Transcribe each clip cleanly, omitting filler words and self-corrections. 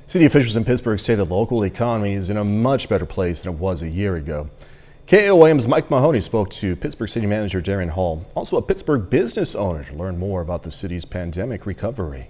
City officials in Pittsburgh say the local economy is in a much better place than it was a year ago. KOAM's Mike Mahoney spoke to Pittsburgh City Manager Darren Hall, also a Pittsburgh business owner, to learn more about the city's pandemic recovery.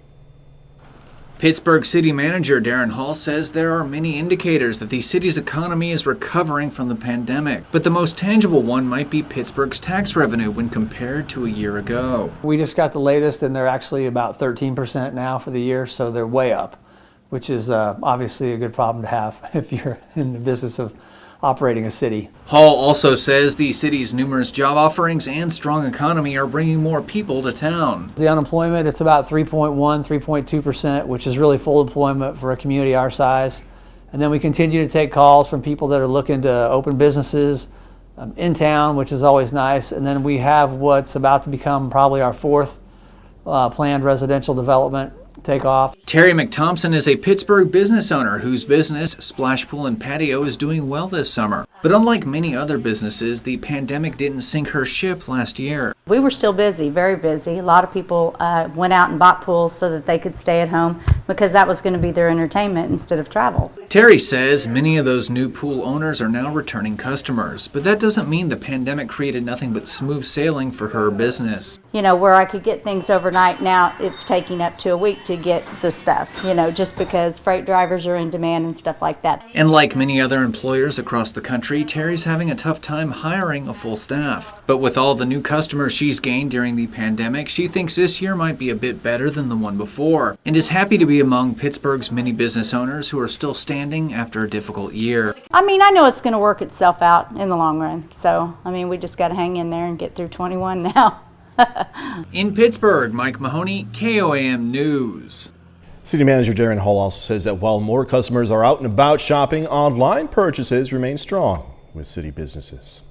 Pittsburgh City Manager Darren Hall says there are many indicators that the city's economy is recovering from the pandemic, but the most tangible one might be Pittsburgh's tax revenue when compared to a year ago. We just got the latest and they're actually about 13% now for the year, so they're way up, which is obviously a good problem to have if you're in the business of operating a city. Hall also says the city's numerous job offerings and strong economy are bringing more people to town. The unemployment, it's about 3.1, 3.2%, which is really full employment for a community our size. And then we continue to take calls from people that are looking to open businesses in town, which is always nice. And then we have what's about to become probably our fourth planned residential development take off. Terry McThompson is a Pittsburgh business owner whose business, Splash Pool and Patio, is doing well this summer. But unlike many other businesses, the pandemic didn't sink her ship last year. We were still busy, very busy. A lot of people went out and bought pools so that they could stay at home because that was going to be their entertainment instead of travel. Terry says many of those new pool owners are now returning customers, but that doesn't mean the pandemic created nothing but smooth sailing for her business. You know, where I could get things overnight, now it's taking up to a week to get the stuff, you know, just because freight drivers are in demand and stuff like that. And like many other employers across the country, Terry's having a tough time hiring a full staff. But with all the new customers she's gained during the pandemic, she thinks this year might be a bit better than the one before, and is happy to be among Pittsburgh's many business owners who are still standing after a difficult year. I mean, I know it's going to work itself out in the long run. So, I mean, we just got to hang in there and get through 21 now. In Pittsburgh, Mike Mahoney, KOAM News. City Manager Darren Hall also says that while more customers are out and about shopping, online purchases remain strong with city businesses.